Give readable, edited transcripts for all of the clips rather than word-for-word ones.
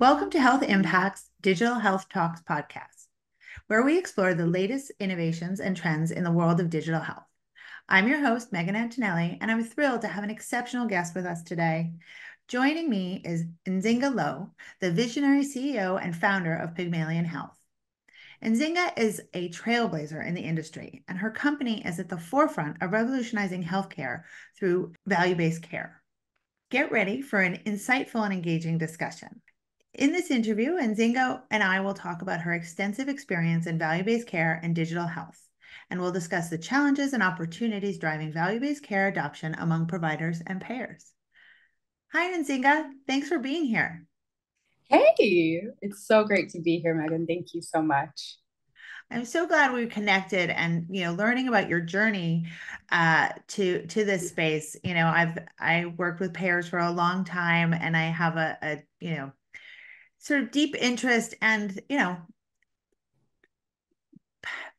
Welcome to Health Impact's Digital Health Talks podcast, where we explore the latest innovations and trends in the world of digital health. I'm your host, Megan Antonelli, and I'm thrilled to have an exceptional guest with us today. Joining me is Nzinga Lowe, the visionary CEO and founder of Pygmalion Health. Nzinga is a trailblazer in the industry, and her company is at the forefront of revolutionizing healthcare through value-based care. Get ready for an insightful and engaging discussion. In this interview, Nzinga and I will talk about her extensive experience in value-based care and digital health, and we'll discuss the challenges and opportunities driving value-based care adoption among providers and payers. Hi, Nzinga. Thanks for being here. Hey, it's so great to be here, Megan. Thank you so much. I'm so glad we connected and learning about your journey to this space. I worked with payers for a long time, and I have a sort of deep interest and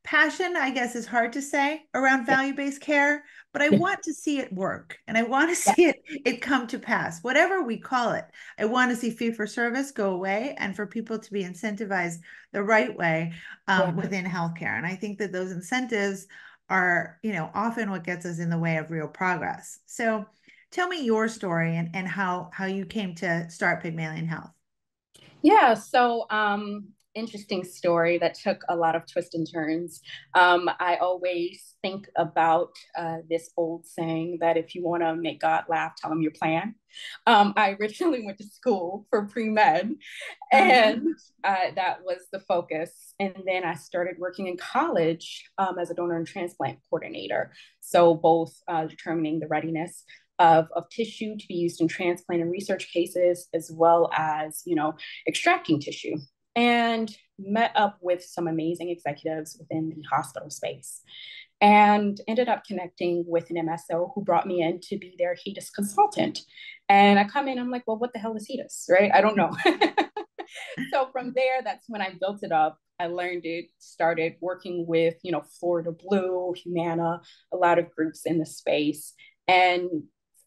passion, I guess is hard to say around Yeah, value-based care, but I yeah, want to see it work and I want to yeah, see it come to pass, whatever we call it. I want to see fee for service go away and for people to be incentivized the right way yeah. within healthcare. And I think that those incentives are, often what gets us in the way of real progress. So tell me your story and how you came to start Pygmalion Health. Yeah, interesting story that took a lot of twists and turns. I always think about this old saying that if you want to make God laugh, tell him your plan. I originally went to school for pre-med, Uh-huh. and that was the focus. And then I started working in college as a donor and transplant coordinator. So both determining the readiness of tissue to be used in transplant and research cases, as well as, extracting tissue. And met up with some amazing executives within the hospital space and ended up connecting with an MSO who brought me in to be their HEDIS consultant. And I come in, I'm like, well, what the hell is HEDIS, right? I don't know. So from there, that's when I built it up. I learned it, started working with, Florida Blue, Humana, a lot of groups in the space. And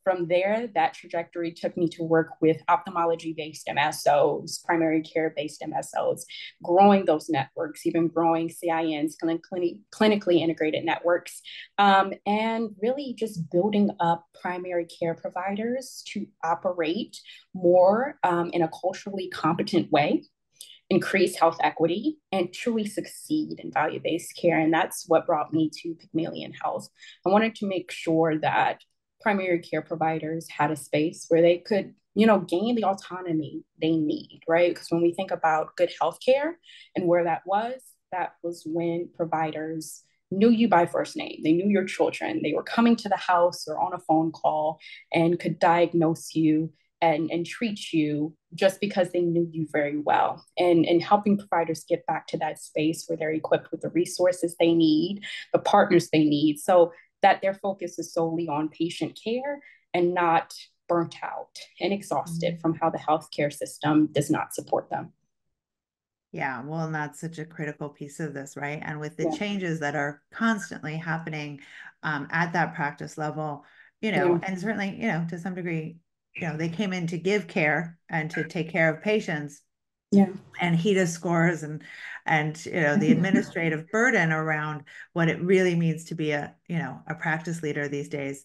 from there, that trajectory took me to work with ophthalmology based MSOs, primary care based MSOs, growing those networks, even growing CINs, clinically integrated networks, and really just building up primary care providers to operate more in a culturally competent way, increase health equity, and truly succeed in value based care. And that's what brought me to Pygmalion Health. I wanted to make sure that primary care providers had a space where they could, gain the autonomy they need, right? Because when we think about good healthcare and where that was when providers knew you by first name. They knew your children. They were coming to the house or on a phone call and could diagnose you and treat you just because they knew you very well, and helping providers get back to that space where they're equipped with the resources they need, the partners they need, so that their focus is solely on patient care and not burnt out and exhausted from how the healthcare system does not support them. Yeah, well, and that's such a critical piece of this, right? And with the Yeah, changes that are constantly happening at that practice level, yeah, and certainly, to some degree, they came in to give care and to take care of patients, yeah. and HEDIS scores and the administrative burden around what it really means to be a practice leader these days,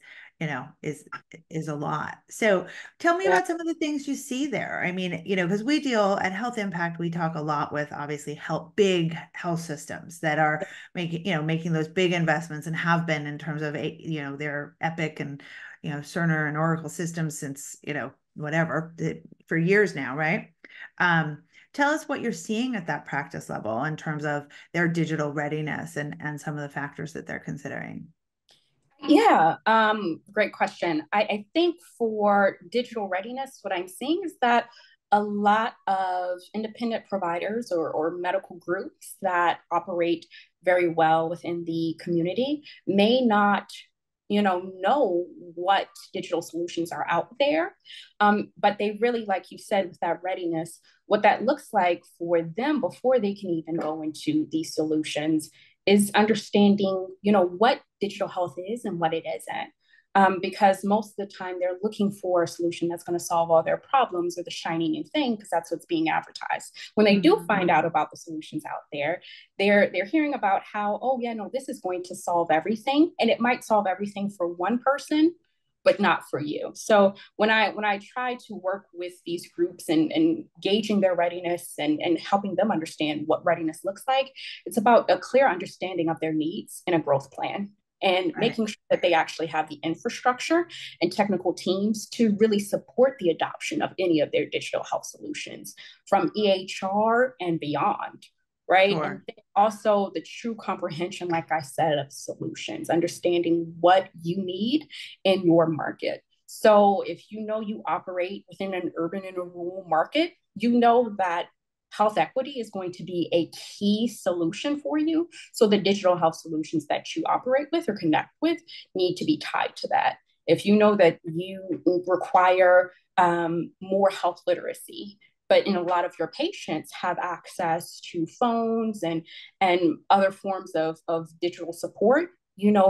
is a lot. So tell me Yeah. about some of the things you see there. I mean, because we deal at HealthIMPACT, we talk a lot with obviously big health systems that are making those big investments and have been in terms of their Epic and Cerner and Oracle systems since whatever for years now, right? Um, Tell us what you're seeing at that practice level in terms of their digital readiness and some of the factors that they're considering. Yeah, great question. I think for digital readiness, what I'm seeing is that a lot of independent providers or medical groups that operate very well within the community may not, know what digital solutions are out there. But they really, like you said, with that readiness, what that looks like for them before they can even go into these solutions is understanding, what digital health is and what it isn't. because most of the time they're looking for a solution that's going to solve all their problems or the shiny new thing because that's what's being advertised. When they do find out about the solutions out there, they're hearing about how, oh yeah, no, this is going to solve everything, and it might solve everything for one person, but not for you. So when I try to work with these groups and gauging their readiness and helping them understand what readiness looks like, it's about a clear understanding of their needs and a growth plan, and Right. making sure that they actually have the infrastructure and technical teams to really support the adoption of any of their digital health solutions from EHR and beyond. Right. Sure. And also the true comprehension, like I said, of solutions, understanding what you need in your market. So if you know you operate within an urban and a rural market, you know that health equity is going to be a key solution for you. So the digital health solutions that you operate with or connect with need to be tied to that. If you know that you require more health literacy, but in a lot of your patients have access to phones and other forms of digital support,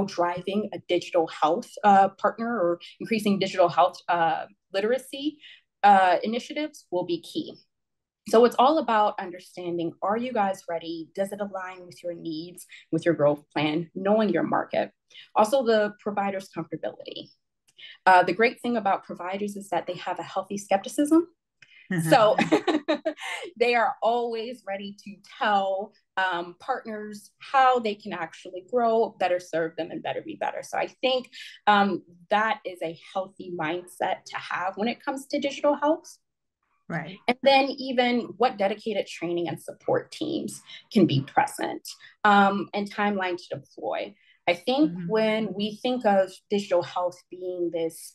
driving a digital health partner or increasing digital health literacy initiatives will be key. So it's all about understanding, are you guys ready? Does it align with your needs, with your growth plan, knowing your market? Also, the provider's comfortability. The great thing about providers is that they have a healthy skepticism. So they are always ready to tell partners how they can actually grow, better serve them, and better be better. So I think that is a healthy mindset to have when it comes to digital health. Right. And then even what dedicated training and support teams can be present, and timeline to deploy. I think when we think of digital health being this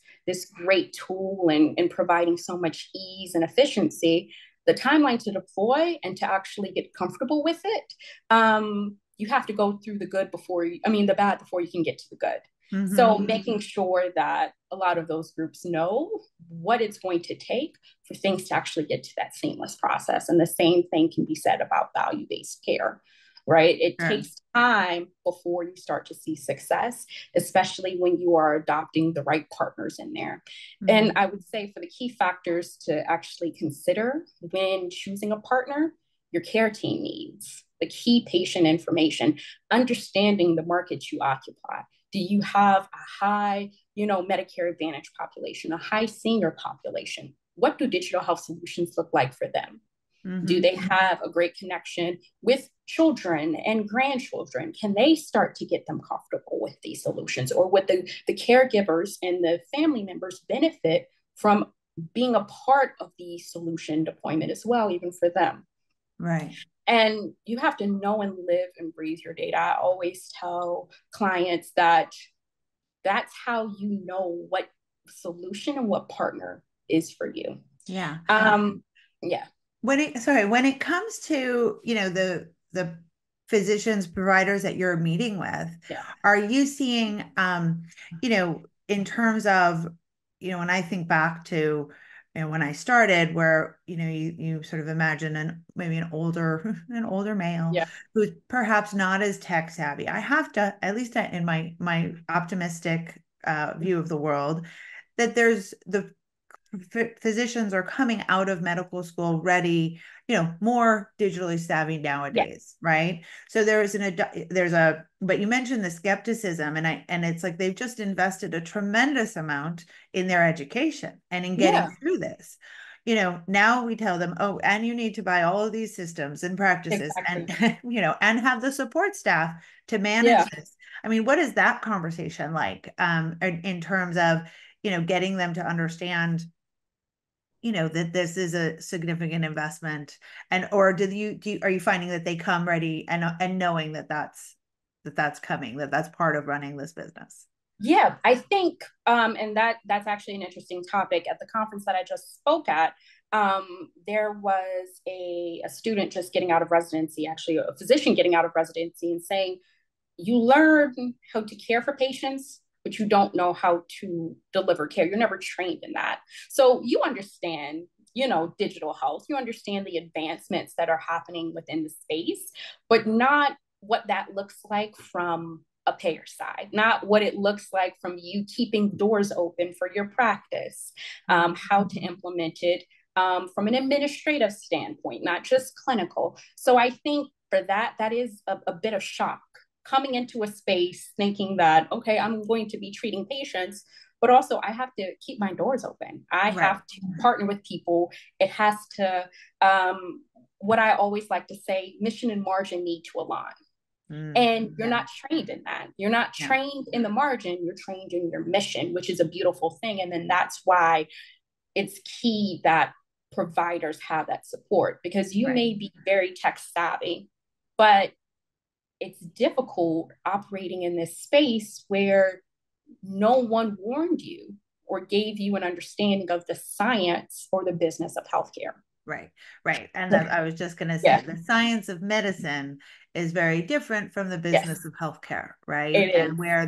great tool and providing so much ease and efficiency, the timeline to deploy and to actually get comfortable with it, you have to go through the bad before you can get to the good. So making sure that a lot of those groups know what it's going to take for things to actually get to that seamless process. And the same thing can be said about value-based care, right? It takes time before you start to see success, especially when you are adopting the right partners in there. And I would say for the key factors to actually consider when choosing a partner, your care team needs, the key patient information, understanding the market you occupy. Do you have a high, Medicare Advantage population, a high senior population? What do digital health solutions look like for them? Do they have a great connection with children and grandchildren? Can they start to get them comfortable with these solutions? Or would the caregivers and the family members benefit from being a part of the solution deployment as well, even for them? Right. And you have to know and live and breathe your data. I always tell clients that that's how you know what solution and what partner is for you. Yeah. Yeah. When it comes to, the physicians, providers that you're meeting with, are you seeing, in terms of, when I think back to, when I started, where, you sort of imagine maybe an older male who's perhaps not as tech savvy. I have to, at least in my optimistic view of the world, that there's the physicians are coming out of medical school ready, more digitally savvy nowadays, right? So but you mentioned the skepticism, and it's like they've just invested a tremendous amount in their education and in getting through this. Now we tell them, oh, and you need to buy all of these systems and practices and and have the support staff to manage this. I mean, what is that conversation like in terms of getting them to understand that this is a significant investment, or are you finding that they come ready and knowing that's coming, that's part of running this business? Yeah, I think, and that's actually an interesting topic. At the conference that I just spoke at, there was a student just getting out of residency, actually a physician getting out of residency, and saying, you learn how to care for patients, but you don't know how to deliver care. You're never trained in that. So you understand, digital health, you understand the advancements that are happening within the space, but not what that looks like from a payer side, not what it looks like from you keeping doors open for your practice, how to implement it from an administrative standpoint, not just clinical. So I think for that, that is a bit of shock coming into a space thinking that, okay, I'm going to be treating patients, but also I have to keep my doors open. I have to partner with people. It has to, what I always like to say, mission and margin need to align. And you're not trained in that. You're not trained in the margin, you're trained in your mission, which is a beautiful thing. And then that's why it's key that providers have that support, because you may be very tech savvy, but it's difficult operating in this space where no one warned you or gave you an understanding of the science or the business of healthcare. Right, right. And that, I was just going to say, the science of medicine is very different from the business of healthcare, right? And where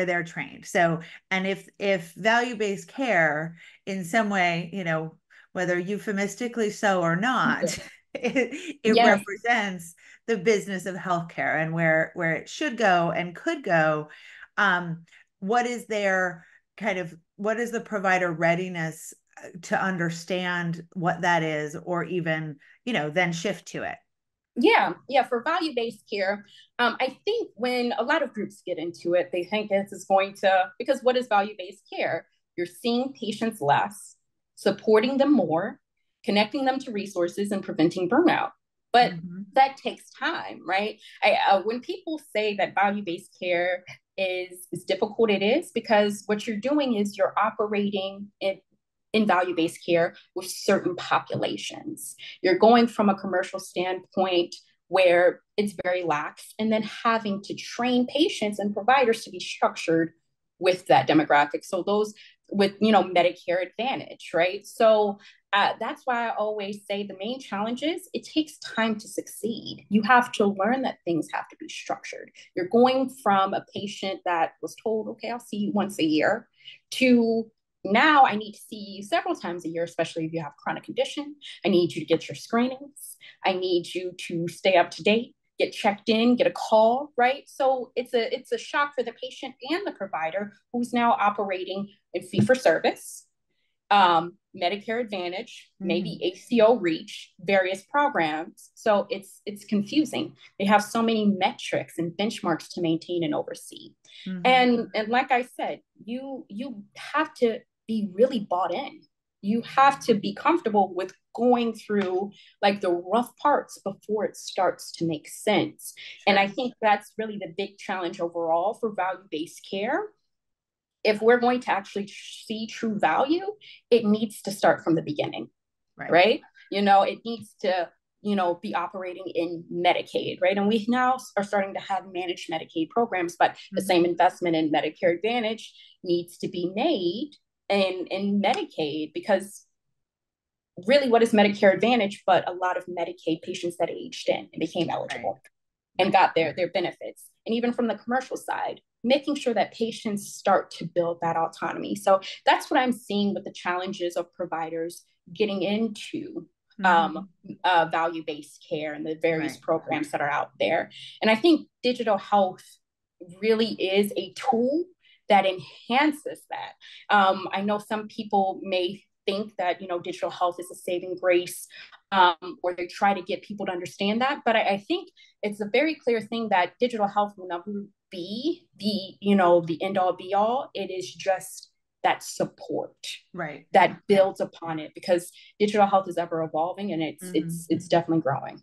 they're trained. So, and if value-based care in some way, you know, whether euphemistically so or not, it represents the business of healthcare and where it should go and could go. What is their what is the provider readiness to understand what that is, or even, you know, then shift to it? Yeah. For value-based care, I think when a lot of groups get into it, they think this is going to, because what is value-based care? You're seeing patients less, supporting them more, connecting them to resources, and preventing burnout. But that takes time, right? When people say that value-based care is difficult, it is, because what you're doing is you're operating in value-based care with certain populations. You're going from a commercial standpoint where it's very lax, and then having to train patients and providers to be structured with that demographic. So those with, you know, Medicare Advantage, right? So that's why I always say the main challenge is it takes time to succeed. You have to learn that things have to be structured. You're going from a patient that was told, okay, I'll see you once a year, to now I need to see you several times a year, especially if you have a chronic condition. I need you to get your screenings. I need you to stay up to date, get checked in, get a call, right? So it's a shock for the patient and the provider, who's now operating in fee for service, Medicare Advantage, maybe ACO REACH, various programs. So it's confusing. They have so many metrics and benchmarks to maintain and oversee. And like I said, you have to be really bought in. You have to be comfortable with going through like the rough parts before it starts to make sense. And I think that's really the big challenge overall for value-based care. If we're going to actually see true value, it needs to start from the beginning, right? You know, it needs to, you know, be operating in Medicaid, right? And we now are starting to have managed Medicaid programs, but the same investment in Medicare Advantage needs to be made in Medicaid, because really, what is Medicare Advantage but a lot of Medicaid patients that aged in and became eligible and got their benefits. And even from the commercial side, making sure that patients start to build that autonomy. So that's what I'm seeing with the challenges of providers getting into value-based care and the various programs that are out there. And I think digital health really is a tool that enhances that. I know some people may think that, you know, digital health is a saving grace, or they try to get people to understand that. But I think it's a very clear thing that digital health will never be the, you know, the end all be all. It is just that support that builds upon it, because digital health is ever evolving, and it's definitely growing.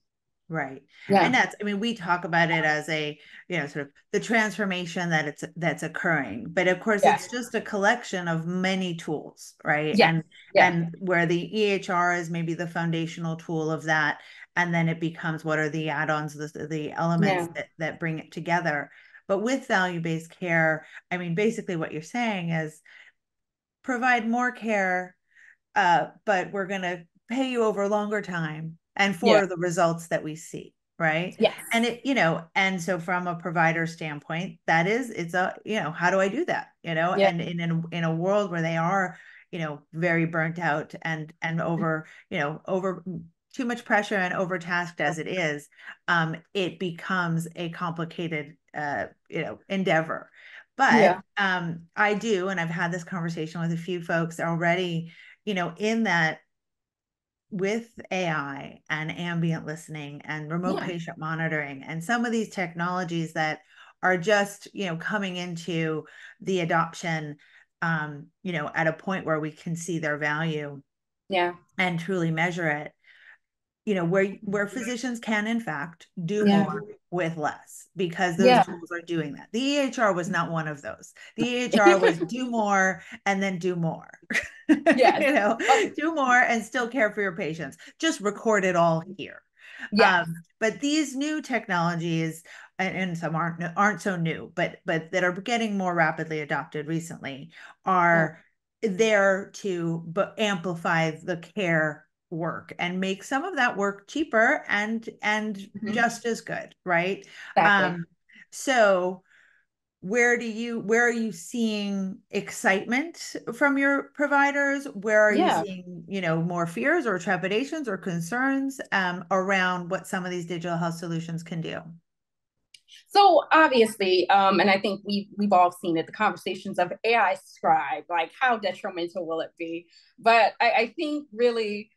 Right. Yeah. And that's, I mean, we talk about it as a, you know, sort of the transformation that's occurring, but of course it's just a collection of many tools, right? And where the EHR is maybe the foundational tool of that. And then it becomes, what are the add-ons, the elements that bring it together. But with value-based care, I mean, basically what you're saying is provide more care, but we're going to pay you over a longer time and for the results that we see, right? Yes. And it, you know, and so from a provider standpoint, that is, it's a, you know, how do I do that? You know, and in a world where they are, you know, very burnt out and over, you know, over too much pressure and overtasked as it is, it becomes a complicated, endeavor. But Yeah. I do, and I've had this conversation with a few folks already, in that with AI and ambient listening and remote Yeah. patient monitoring and some of these technologies that are just, coming into the adoption, at a point where we can see their value Yeah. and truly measure it, where physicians can in fact do Yeah. more with less, because those Yeah. tools are doing that. The EHR was not one of those. The EHR was do more and then do more. Yes. Oh, Do more and still care for your patients. Just record it all here. yes. But these new technologies, and some aren't so new, but that are getting more rapidly adopted recently, Yeah. are there to amplify the care work and make some of that work cheaper and Mhm. just as good, right? Exactly. So where are you seeing excitement from your providers? Where are you Yeah. seeing, more fears or trepidations or concerns around what some of these digital health solutions can do? So obviously, and I think we've all seen it, the conversations of AI scribe, like how detrimental will it be? But I think really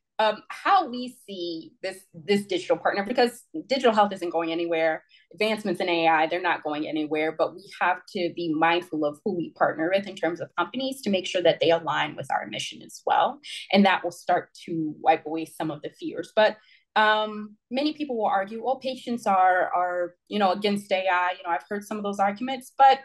how we see this digital partner, because digital health isn't going anywhere. Advancements in AI, they're not going anywhere, but we have to be mindful of who we partner with in terms of companies to make sure that they align with our mission as well. And that will start to wipe away some of the fears. But many people will argue, well, patients are against AI. I've heard some of those arguments, but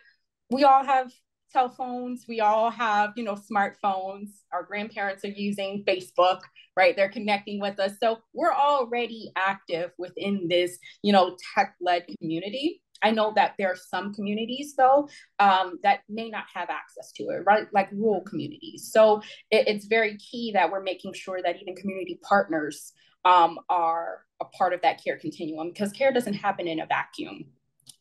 we all have cell phones. We all have smartphones. Our grandparents are using Facebook, right? They're connecting with us, so we're already active within this tech-led community. I know that there are some communities though that may not have access to it, right? Like rural communities. So it's very key that we're making sure that even community partners are a part of that care continuum, because care doesn't happen in a vacuum.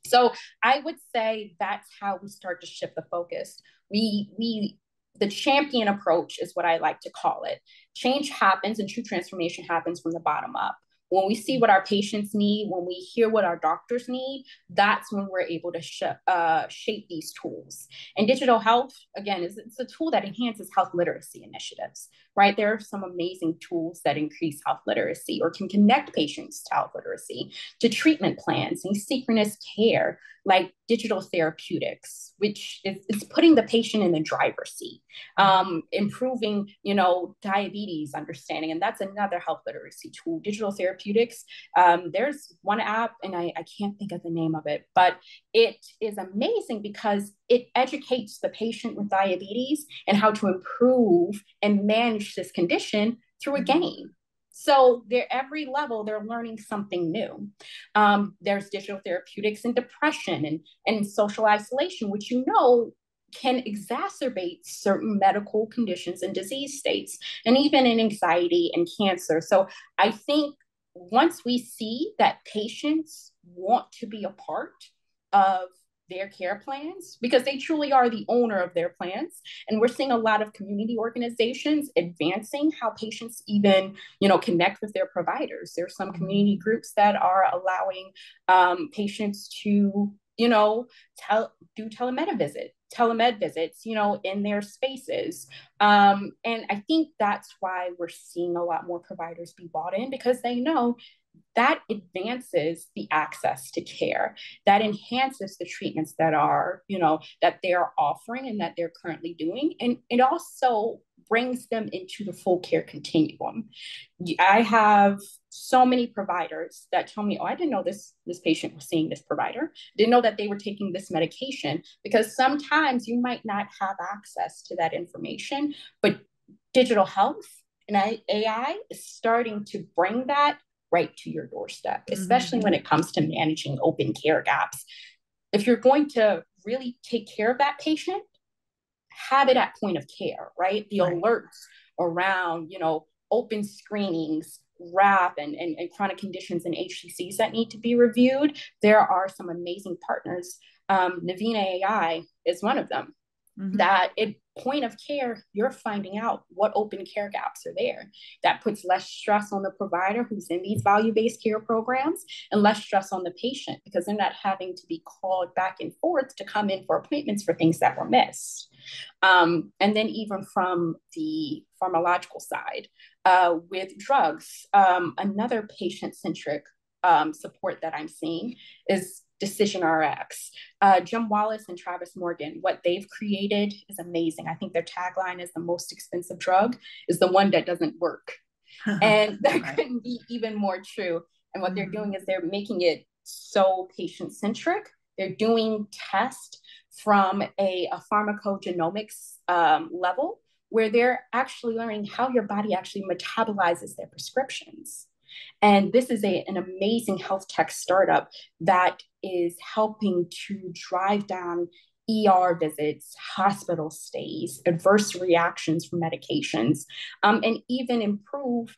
So I would say that's how we start to shift the focus. We the champion approach is what I like to call it. Change happens and true transformation happens from the bottom up. When we see what our patients need, when we hear what our doctors need, that's when we're able to shape these tools. And digital health, again, it's a tool that enhances health literacy initiatives, right? There are some amazing tools that increase health literacy or can connect patients to health literacy, to treatment plans and synchronous care, like digital therapeutics, which is putting the patient in the driver's seat, improving, diabetes understanding. And that's another health literacy tool, digital therapeutics. There's one app, and I can't think of the name of it, but it is amazing because it educates the patient with diabetes and how to improve and manage this condition through a game. So they're every level, they're learning something new. There's digital therapeutics in depression and social isolation, which can exacerbate certain medical conditions and disease states, and even in anxiety and cancer. So I think once we see that patients want to be a part of their care plans, because they truly are the owner of their plans, and we're seeing a lot of community organizations advancing how patients even connect with their providers. There's some community groups that are allowing patients to do telemed visits, in their spaces. And I think that's why we're seeing a lot more providers be bought in, because they know that advances the access to care, that enhances the treatments that they're offering and that they're currently doing. And it also brings them into the full care continuum. I have so many providers that tell me, oh, I didn't know this patient was seeing this provider, didn't know that they were taking this medication, because sometimes you might not have access to that information, but digital health and AI is starting to bring that right to your doorstep, especially when it comes to managing open care gaps. If you're going to really take care of that patient, have it at point of care, right? The Right. alerts around, open screenings, RAP, and chronic conditions and HCCs that need to be reviewed. There are some amazing partners. Navina AI is one of them. that at point of care, you're finding out what open care gaps are there. That puts less stress on the provider who's in these value-based care programs and less stress on the patient because they're not having to be called back and forth to come in for appointments for things that were missed. And then even from the pharmacological side, with drugs, another patient-centric support that I'm seeing is Decision RX. Jim Wallace and Travis Morgan, what they've created is amazing. I think their tagline is the most expensive drug is the one that doesn't work. And that Right. couldn't be even more true. And what they're doing is they're making it so patient-centric. They're doing tests from a pharmacogenomics level where they're actually learning how your body actually metabolizes their prescriptions. And this is an amazing health tech startup that is helping to drive down ER visits, hospital stays, adverse reactions from medications, and even improve,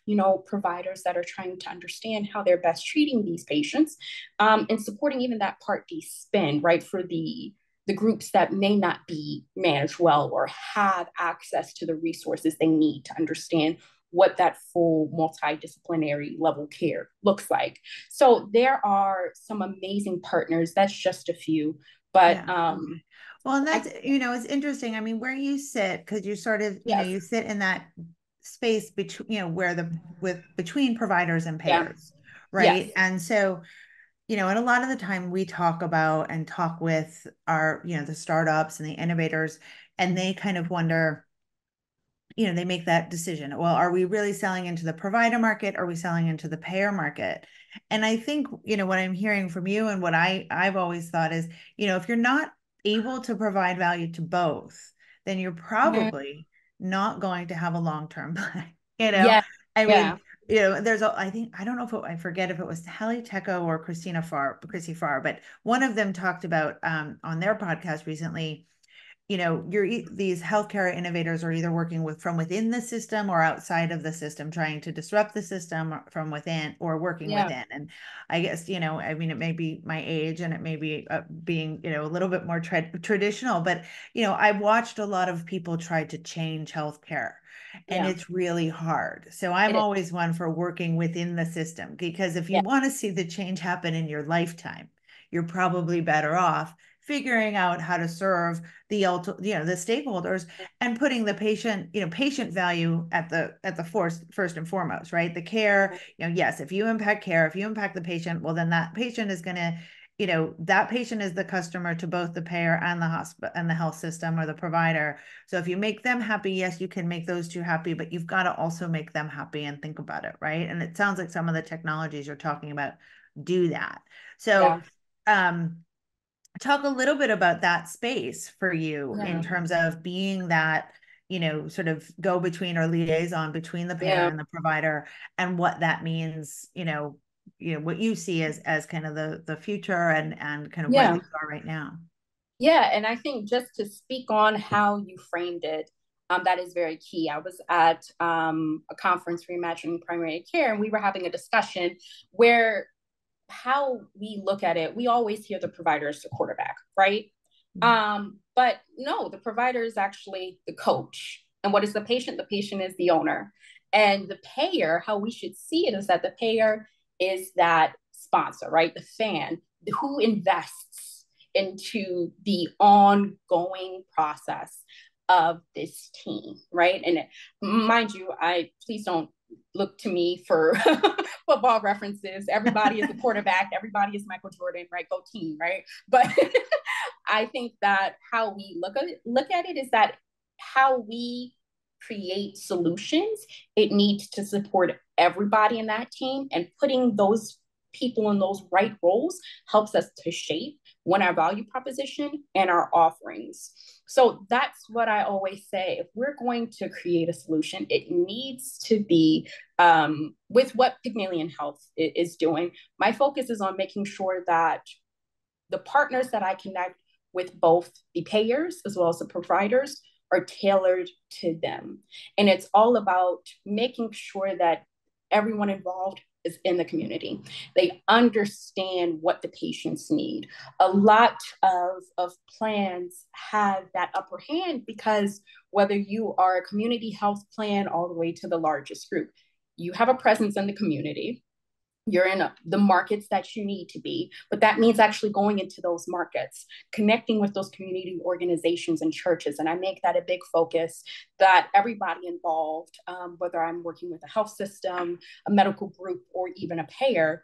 providers that are trying to understand how they're best treating these patients, and supporting even that Part D spend, right, for the groups that may not be managed well or have access to the resources they need to understand what that full multidisciplinary level care looks like. So there are some amazing partners. That's just a few, but yeah. Well, and that's, it's interesting. I mean, where you sit, because you sort of, yes, you sit in that space between, where between providers and yeah, payers, yes, right? And so, and a lot of the time we talk about and talk with our, the startups and the innovators, and they kind of wonder, they make that decision. Well, are we really selling into the provider market? Are we selling into the payer market? And I think, what I'm hearing from you and what I've always thought is, if you're not able to provide value to both, then you're probably not going to have a long-term plan. yeah, I yeah, mean, I think, I don't know I forget if it was Hallie Tecco or Chrissy Farr, but one of them talked about on their podcast recently, these healthcare innovators are either working from within the system or outside of the system, trying to disrupt the system from within or working yeah, within. And I guess, I mean, it may be my age and it may be being, a little bit more traditional, but, I've watched a lot of people try to change healthcare and yeah. it's really hard. So I'm It is. always one for working within the system, because if you Yeah, want to see the change happen in your lifetime, you're probably better off figuring out how to serve the the stakeholders and putting the patient value at the first and foremost, right? The care, yes, if you impact care, if you impact the patient, well, then that patient is going to, that patient is the customer to both the payer and the hospital and the health system or the provider. So if you make them happy, yes, you can make those two happy, but you've got to also make them happy and think about it, right? And it sounds like some of the technologies you're talking about do that. So yeah, um talk a little bit about that space for you in yeah, terms of being that, sort of go between or liaison between the payer yeah, and the provider, and what that means, what you see as kind of the future and kind of where yeah. things are right now. Yeah, and I think just to speak on how you framed it, that is very key. I was at a conference reimagining primary care, and we were having a discussion where how we look at it, we always hear the provider is the quarterback, right? But no, the provider is actually the coach. And what is the patient? The patient is the owner. And the payer, how we should see it is that the payer is that sponsor, right? The fan who invests into the ongoing process of this team, right? And mind you, I please don't look to me for football references. Everybody is a quarterback. Everybody is Michael Jordan, right? Go team, right? But I think that how we look at it is that how we create solutions, it needs to support everybody in that team, and putting those people in those right roles helps us to shape one our value proposition and our offerings. So that's what I always say. If we're going to create a solution, it needs to be with what Pygmalion Health is doing. My focus is on making sure that the partners that I connect with, both the payers as well as the providers, are tailored to them. And it's all about making sure that everyone involved is in the community. They understand what the patients need. A lot of plans have that upper hand because whether you are a community health plan all the way to the largest group, you have a presence in the community. You're in the markets that you need to be, but that means actually going into those markets, connecting with those community organizations and churches. And I make that a big focus that everybody involved, whether I'm working with a health system, a medical group, or even a payer,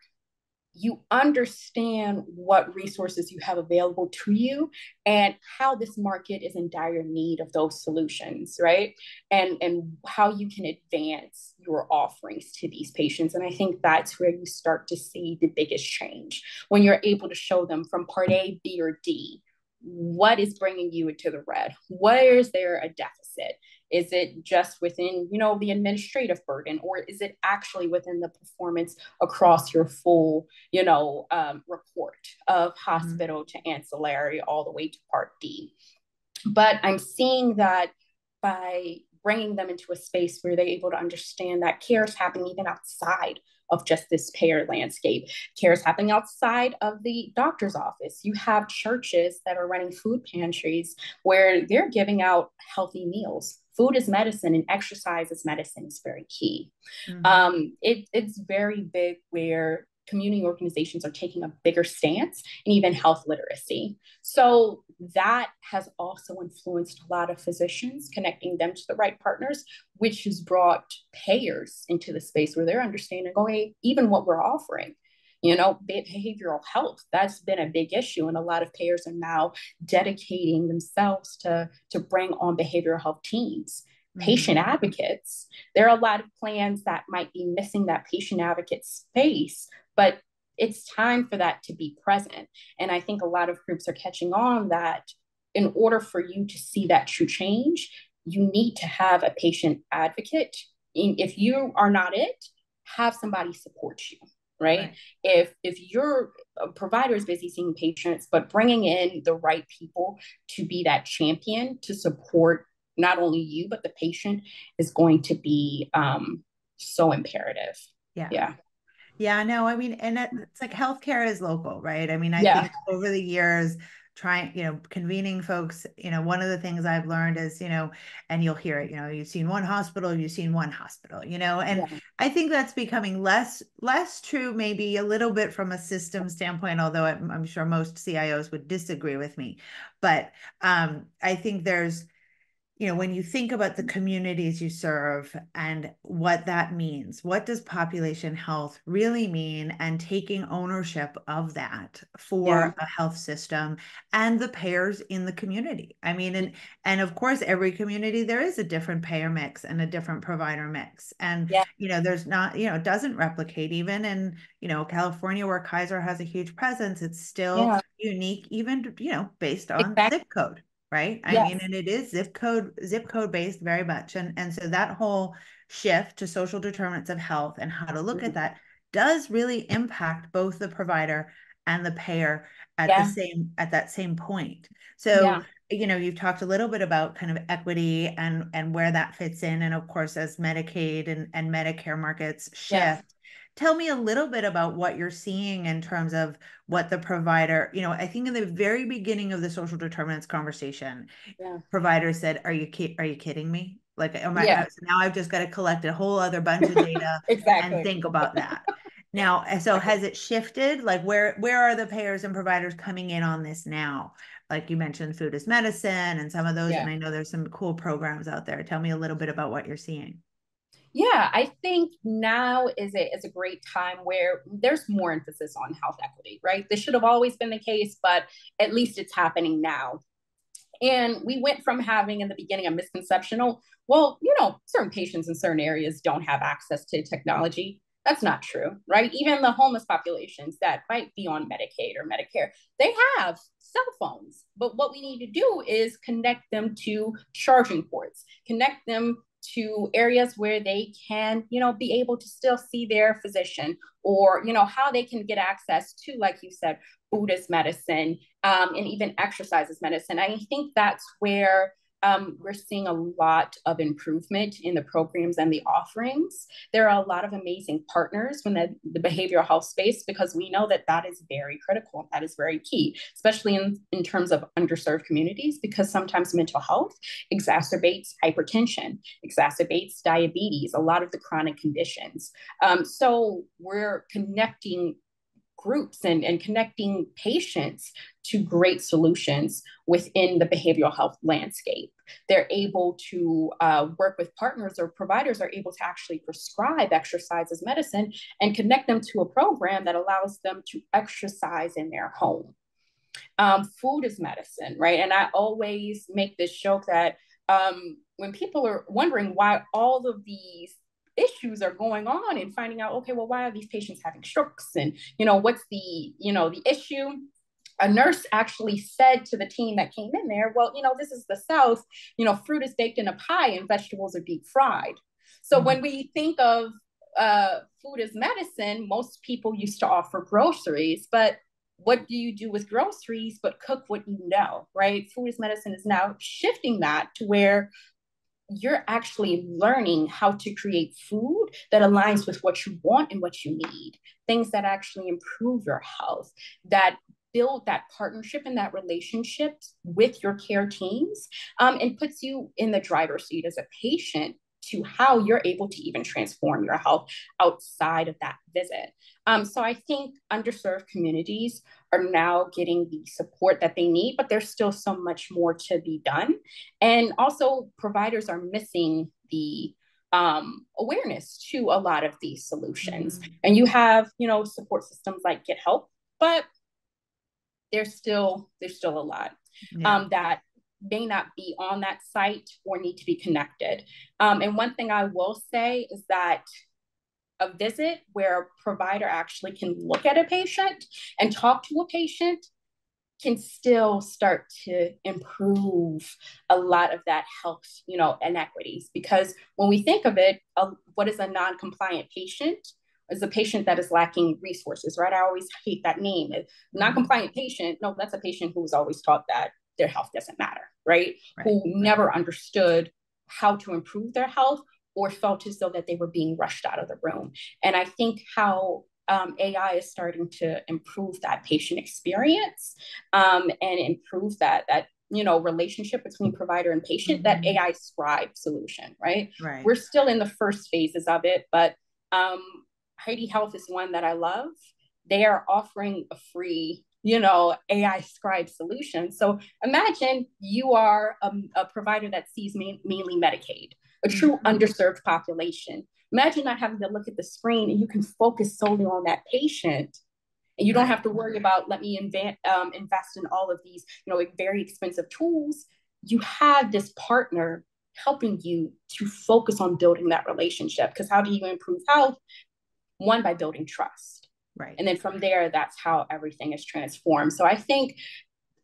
you understand what resources you have available to you and how this market is in dire need of those solutions, right? And how you can advance your offerings to these patients. And I think that's where you start to see the biggest change when you're able to show them from part A, B, or D, what is bringing you into the red? Where is there a deficit? Is it just within, the administrative burden, or is it actually within the performance across your full, report of hospital to ancillary all the way to part D? But I'm seeing that by bringing them into a space where they're able to understand that care is happening even outside of just this payer landscape. Care is happening outside of the doctor's office. You have churches that are running food pantries where they're giving out healthy meals. Food is medicine and exercise is medicine is very key. It's very big where community organizations are taking a bigger stance and even health literacy. So that has also influenced a lot of physicians, connecting them to the right partners, which has brought payers into the space where they're understanding, even what we're offering. Behavioral health, that's been a big issue. And a lot of payers are now dedicating themselves to bring on behavioral health teams. Patient advocates. There are a lot of plans that might be missing that patient advocate space, but it's time for that to be present. And I think a lot of groups are catching on that in order for you to see that true change, you need to have a patient advocate. If you are not it, have somebody support you. Right? If your provider is busy seeing patients, but bringing in the right people to be that champion to support not only you, but the patient is going to be so imperative. Yeah. Yeah, no, I mean, and it's like healthcare is local, right? I mean, I Yeah. think over the years, convening folks, one of the things I've learned is, and you'll hear it, you've seen one hospital, and Yeah. I think that's becoming less true, maybe a little bit from a system standpoint, although I'm sure most CIOs would disagree with me. But I think there's, when you think about the communities you serve and what that means, what does population health really mean, and taking ownership of that Yeah. for a health system and the payers in the community. I mean, and of course, every community, there is a different payer mix and a different provider mix. And, Yeah. there's not, it doesn't replicate even in, California where Kaiser has a huge presence. It's still Yeah. unique, even, based on Exactly. zip code. Right. I mean, Yes. and it is zip code based very much. And so that whole shift to social determinants of health and how to look at that does really impact both the provider and the payer at Yeah. that same point. So, Yeah. you've talked a little bit about kind of equity and where that fits in. And of course, as Medicaid and Medicare markets Yes. shift, tell me a little bit about what you're seeing in terms of what the provider, I think in the very beginning of the social determinants conversation, Yeah. providers said, are you kidding me? Like, so Yeah. now I've just got to collect a whole other bunch of data and Exactly. think about that. Now, so Exactly. has it shifted? Like, where are the payers and providers coming in on this now? Like you mentioned, food is medicine and some of those, Yeah. and I know there's some cool programs out there. Tell me a little bit about what you're seeing. Yeah, I think now is a great time where there's more emphasis on health equity, right? This should have always been the case, but at least it's happening now. And we went from having in the beginning a misconception, oh, well, certain patients in certain areas don't have access to technology. That's not true, right? Even the homeless populations that might be on Medicaid or Medicare, they have cell phones. But what we need to do is connect them to charging ports, connect them to areas where they can, be able to still see their physician, or, how they can get access to, like you said, food as medicine, and even exercise as medicine. I think that's where we're seeing a lot of improvement in the programs and the offerings. There are a lot of amazing partners in the behavioral health space, because we know that that is very critical. That is very key, especially in terms of underserved communities, because sometimes mental health exacerbates hypertension, exacerbates diabetes, a lot of the chronic conditions. So we're connecting groups and connecting patients to great solutions within the behavioral health landscape. They're able to work with partners, or providers are able to actually prescribe exercise as medicine and connect them to a program that allows them to exercise in their home. Food is medicine, right? And I always make this joke that when people are wondering why all of these issues are going on and finding out, okay, well, why are these patients having strokes? And, what's the issue? A nurse actually said to the team that came in there, well, this is the South, fruit is baked in a pie and vegetables are deep fried. So when we think of food as medicine, most people used to offer groceries, but what do you do with groceries but cook what you know, right? Food as medicine is now shifting that to where you're actually learning how to create food that aligns with what you want and what you need, things that actually improve your health, that build that partnership and that relationship with your care teams, and puts you in the driver's seat as a patient to how you're able to even transform your health outside of that visit. So I think underserved communities are now getting the support that they need, but there's still so much more to be done. And also providers are missing the awareness to a lot of these solutions. And you have, support systems like Get Help, but there's still a lot that may not be on that site or need to be connected. And one thing I will say is that a visit where a provider actually can look at a patient and talk to a patient can still start to improve a lot of that health, inequities. Because when we think of it, what is a non-compliant patient? Is a patient that is lacking resources, right? I always hate that name. Non-compliant patient, no, that's a patient who was always taught that their health doesn't matter, right? Who never understood how to improve their health or felt as though that they were being rushed out of the room. And I think how AI is starting to improve that patient experience, and improve that relationship between provider and patient, that AI scribe solution, right? We're still in the first phases of it, but Heidi Health is one that I love. They are offering a free AI scribe solution. So imagine you are a provider that sees mainly Medicaid, a true underserved population. Imagine not having to look at the screen, and you can focus solely on that patient. And you don't have to worry about, let me invest in all of these, very expensive tools. You have this partner helping you to focus on building that relationship. Because how do you improve health? One, by building trust. Right. And then from there, that's how everything is transformed. So I think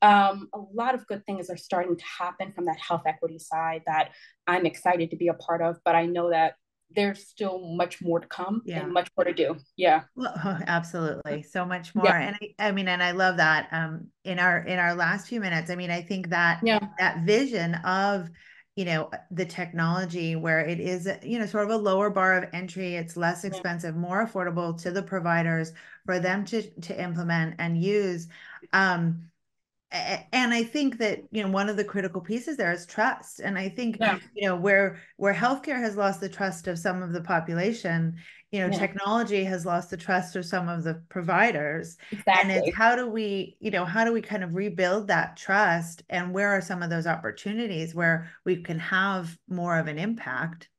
a lot of good things are starting to happen from that health equity side that I'm excited to be a part of. But I know that there's still much more to come and much more to do. Yeah. Well, absolutely. So much more. And I mean, and I love that in our last few minutes, I mean, I think that that vision of, the technology where it is, sort of a lower bar of entry, it's less expensive, more affordable to the providers for them to implement and use. And I think that, one of the critical pieces there is trust. And I think, where healthcare has lost the trust of some of the population, technology has lost the trust of some of the providers. And it's how do we kind of rebuild that trust, and where are some of those opportunities where we can have more of an impact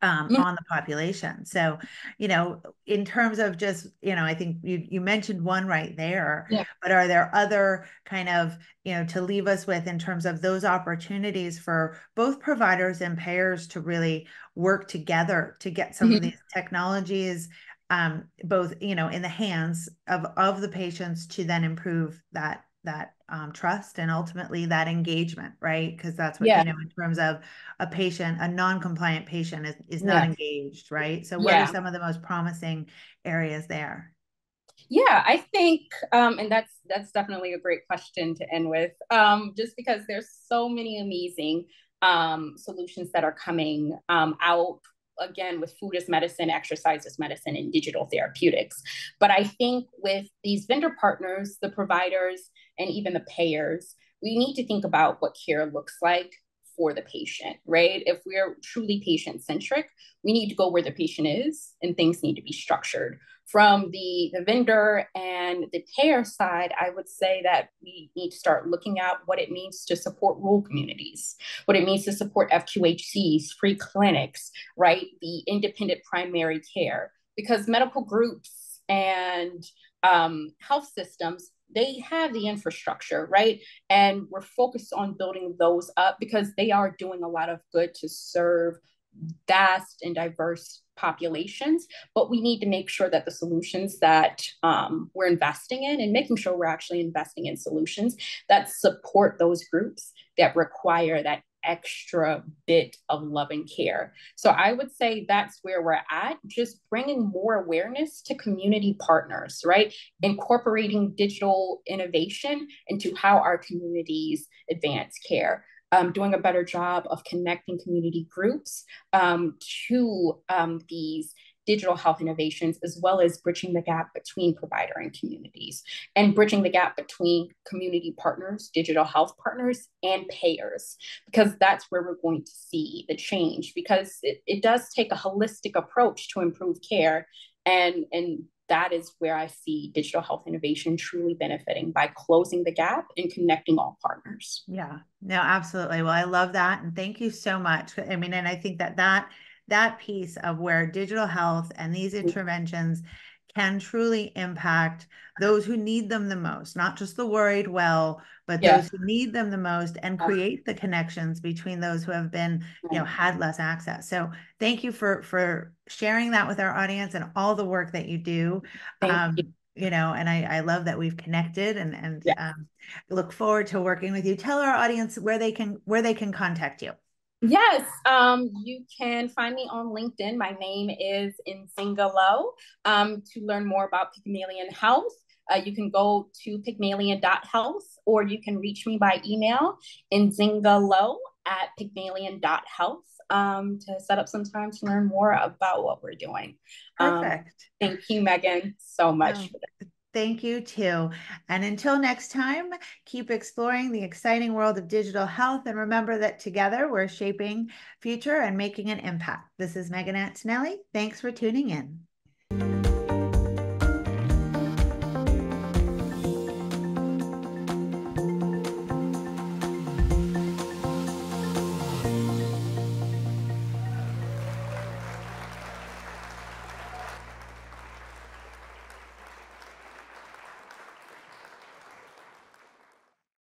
on the population. So, in terms of just, I think you mentioned one right there, but are there other kind of, to leave us with in terms of those opportunities for both providers and payers to really work together to get some of these technologies, both, in the hands of the patients to then improve that trust and ultimately that engagement, right? Because that's what, in terms of a patient, a non-compliant patient is not engaged, right? So what are some of the most promising areas there? Yeah, I think, and that's definitely a great question to end with, just because there's so many amazing solutions that are coming out again with food as medicine, exercise as medicine, and digital therapeutics. But I think with these vendor partners, the providers, and even the payers, we need to think about what care looks like for the patient, right? If we're truly patient centric, we need to go where the patient is and things need to be structured from the vendor and the payer side. I would say that we need to start looking at what it means to support rural communities, what it means to support FQHCs, free clinics, right? The independent primary care, because medical groups and health systems, they have the infrastructure, right? And we're focused on building those up because they are doing a lot of good to serve vast and diverse populations, but we need to make sure that the solutions that we're investing in and making sure we're actually investing in solutions that support those groups that require that extra bit of love and care. So I would say that's where we're at, just bringing more awareness to community partners, right? Incorporating digital innovation into how our communities advance care. Doing a better job of connecting community groups to these digital health innovations, as well as bridging the gap between provider and communities, and bridging the gap between community partners, digital health partners, and payers, because that's where we're going to see the change, because it does take a holistic approach to improve care. And that is where I see digital health innovation truly benefiting, by closing the gap and connecting all partners. Yeah, no, absolutely. Well, I love that. And thank you so much. I mean, and I think that piece of where digital health and these interventions can truly impact those who need them the most, not just the worried well, but Yeah. those who need them the most, and create the connections between those who have been, had less access. So thank you for sharing that with our audience and all the work that you do. Thank you. And I love that we've connected, and Yeah. look forward to working with you. Tell our audience where they can contact you. Yes, you can find me on LinkedIn. My name is Nzinga Low. To learn more about Pygmalion Health, you can go to pygmalion.health, or you can reach me by email, nzingalow@pygmalion.health, to set up some time to learn more about what we're doing. Perfect. Thank you, Megan, so much No, for this. thank you too. And until next time, keep exploring the exciting world of digital health. And remember that together we're shaping future and making an impact. This is Megan Antonelli. Thanks for tuning in.